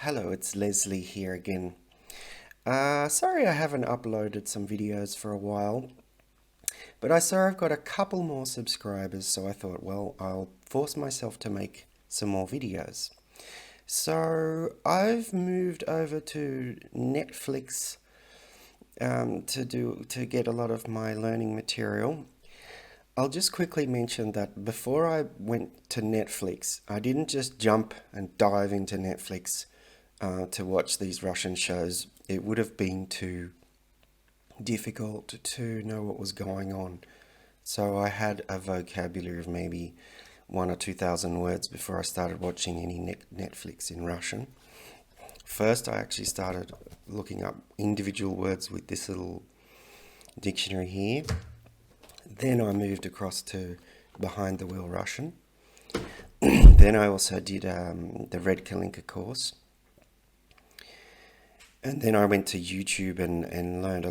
Hello, it's Leslie here again. Sorry I haven't uploaded some videos for a while, but I saw I've got a couple more subscribers, so I thought, well, I'll force myself to make some more videos. So I've moved over to Netflix to get a lot of my learning material. I'll just quickly mention that before I went to Netflix, I didn't just jump and dive into Netflix to watch these Russian shows. It would have been too difficult to know what was going on. So I had a vocabulary of maybe 1 or 2 thousand words before I started watching any Netflix in Russian. First, I actually started looking up individual words with this little dictionary here. Then I moved across to Behind the Wheel Russian. Then I also did the Red Kalinka course. And then I went to YouTube and learned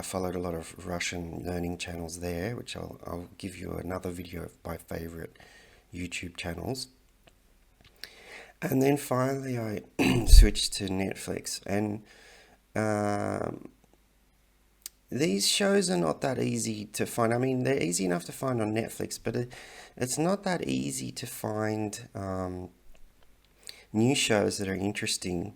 followed a lot of Russian learning channels there, which I'll give you another video of my favorite YouTube channels. And then finally I switched to Netflix. And these shows are not that easy to find. I mean, they're easy enough to find on Netflix, but it's not that easy to find new shows that are interesting.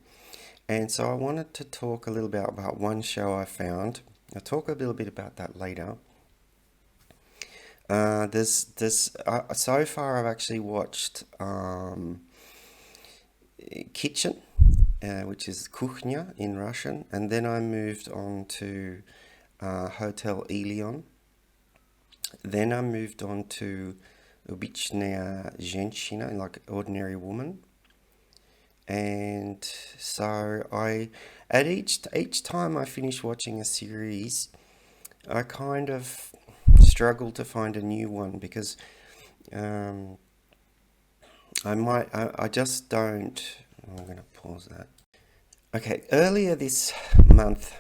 And so I wanted to talk a little bit about one show I found. I'll talk a little bit about that later. So far I've actually watched Kitchen, which is Kuchnia in Russian, and then I moved on to Hotel Elion. Then I moved on to Обычная женщина, like ordinary woman. And so at each time I finish watching a series, I kind of struggle to find a new one because I just don't. I'm going to pause that. Okay, earlier this month,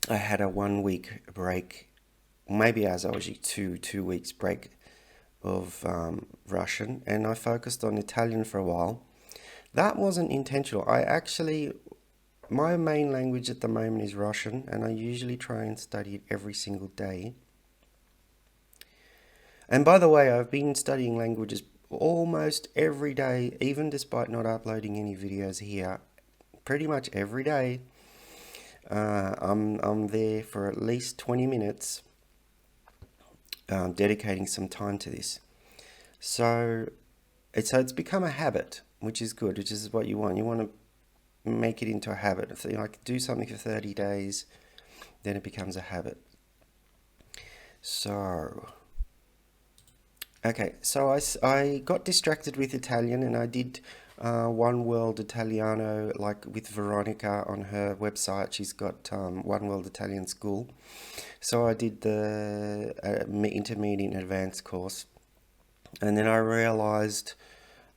I had a 1 week break, maybe as I was two weeks break of Russian, and I focused on Italian for a while. That wasn't intentional. My main language at the moment is Russian, and I usually try and study it every single day. And by the way, I've been studying languages almost every day, even despite not uploading any videos here. Pretty much every day, I'm there for at least 20 minutes, dedicating some time to this. So it's become a habit, which is good, which is what you want. You want to make it into a habit. If you like do something for 30 days, then it becomes a habit. So, okay, so I got distracted with Italian and I did One World Italiano, like with Veronica on her website. She's got One World Italian School. So I did the intermediate and advanced course. And then I realized,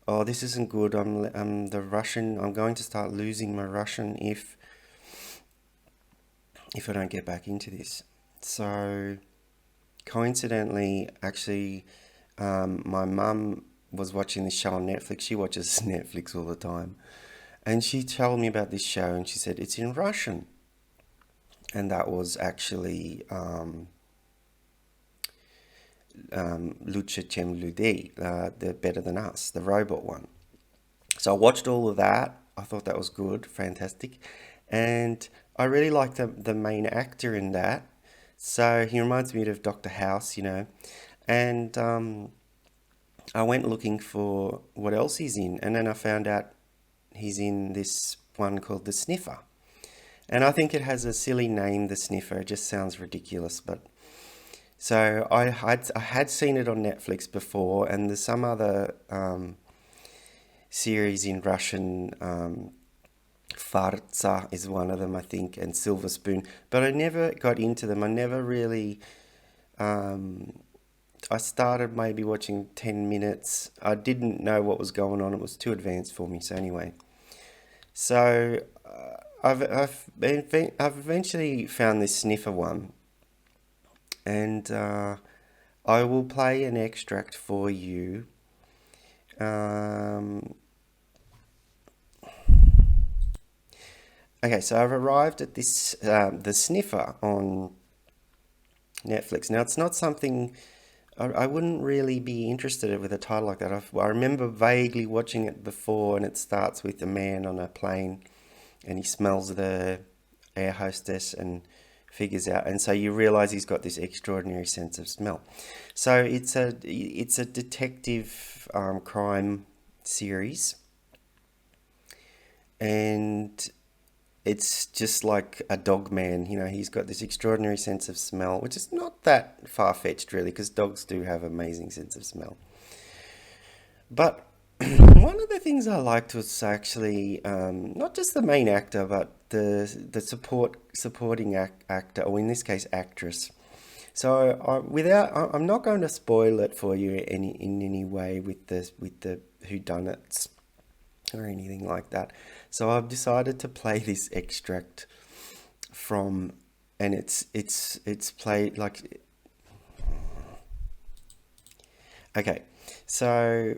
oh, this isn't good. I'm going to start losing my Russian if I don't get back into this. So coincidentally, actually, my mum was watching this show on Netflix. She watches Netflix all the time. And she told me about this show and she said, it's in Russian. And that was actually Лучше, чем людей, They're Better Than Us, the robot one. So I watched all of that. I thought that was good, fantastic. And I really like the main actor in that. So he reminds me of Dr. House, you know. And I went looking for what else he's in. And then I found out he's in this one called The Sniffer. And I think it has a silly name, The Sniffer. It just sounds ridiculous, but so I had seen it on Netflix before, and there's some other series in Russian. Farza is one of them, I think, and Silver Spoon. But I never got into them. I never really. I started maybe watching 10 minutes. I didn't know what was going on. It was too advanced for me. So anyway, so I've eventually found this Sniffer one, and I will play an extract for you. Okay, so I've arrived at this the Sniffer on Netflix. Now, it's not something I wouldn't really be interested with a title like that. I remember vaguely watching it before, and it starts with a man on a plane, and he smells the air hostess and figures out, and so you realize he's got this extraordinary sense of smell. So it's a detective crime series, and it's just like a dog man. He's got this extraordinary sense of smell, which is not that far-fetched really, because dogs do have amazing sense of smell. But one of the things I liked was actually not just the main actor, but the supporting actor, or in this case, actress. So I'm not going to spoil it for you in any way with the whodunits or anything like that. So I've decided to play this extract from, and it's played like, okay. So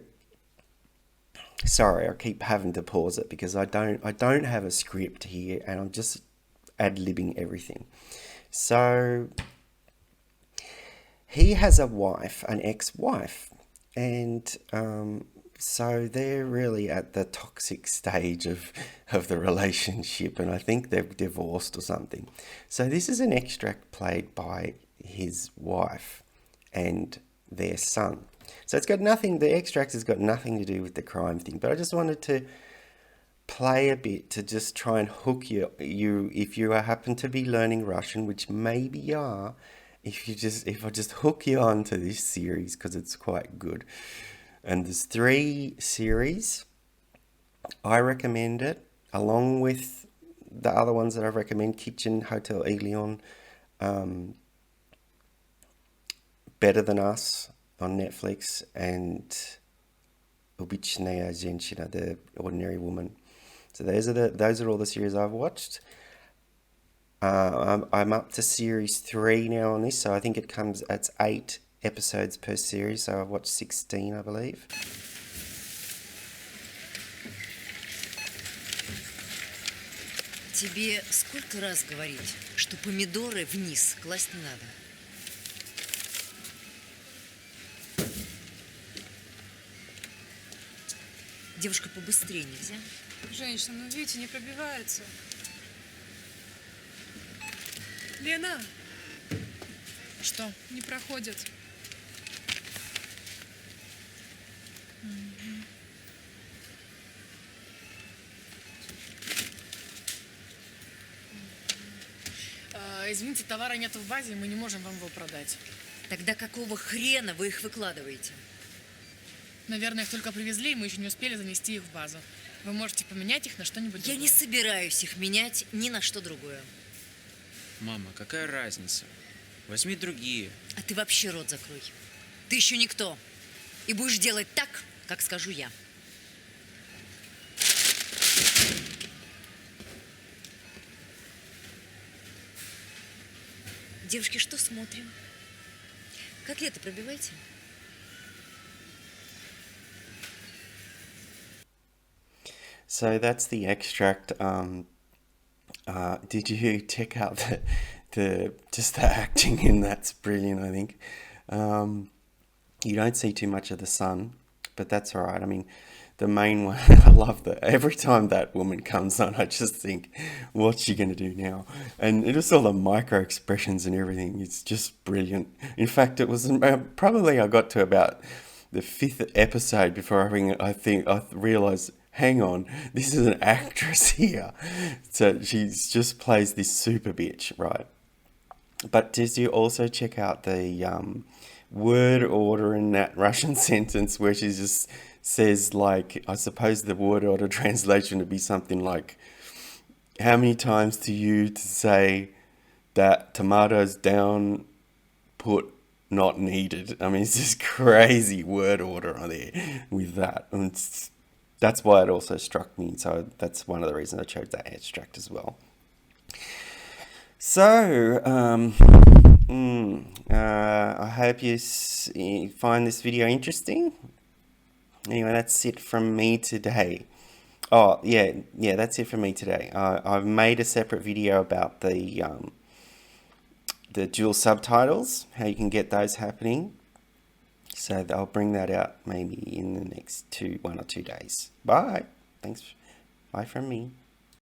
sorry, I keep having to pause it because I don't have a script here, and I'm just ad-libbing everything. So he has a wife, an ex-wife, and so they're really at the toxic stage of the relationship, and I think they've divorced or something. So this is an extract played by his wife and their son. So it's got nothing, the extract has got nothing to do with the crime thing, but I just wanted to play a bit to just try and hook you if you happen to be learning Russian, which maybe you are, if I just hook you onto this series because it's quite good. And there's 3 series. I recommend it, along with the other ones that I recommend: Kitchen, Hotel Elion, Better Than Us on Netflix, and Обычная женщина, The Ordinary Woman. So those are all the series I've watched. I'm up to series 3 now on this, so I think it's 8 episodes per series, so I've watched 16, I believe. Тебе сколько раз говорить, что помидоры вниз класть не надо? Девушка, побыстрее нельзя? Женщина, ну видите, не пробивается. Лена! Что? Не проходит. Извините, товара нет в базе, мы не можем вам его продать. Тогда какого хрена вы их выкладываете? Наверное, их только привезли, и мы еще не успели занести их в базу. Вы можете поменять их на что-нибудь другое. Я не собираюсь их менять ни на что другое. Мама, какая разница? Возьми другие. А ты вообще рот закрой. Ты еще никто. И будешь делать так, как скажу я. Девушки, что смотрим? Котлеты пробивайте. So that's the extract. Did you check out the acting in that's brilliant, I think. You don't see too much of the son, but that's all right. I mean, the main one, I love that. Every time that woman comes on, I just think, what's she going to do now? And it was all the micro expressions and everything. It's just brilliant. In fact, it was probably I got to about the 5th episode before I realized, hang on, this is an actress here. So she just plays this super bitch, right? But did you also check out the word order in that Russian sentence where she just says, like, I suppose the word order translation would be something like, how many times to you to say that tomatoes down, put not needed? I mean, it's just crazy word order on there with that. And that's why it also struck me. So that's one of the reasons I chose that extract as well. So, I hope you find this video interesting. Anyway, that's it from me today. Oh, yeah, that's it for me today. I've made a separate video about the dual subtitles, how you can get those happening. So I'll bring that out maybe in the next 1 or 2 days. Bye. Thanks. Bye from me.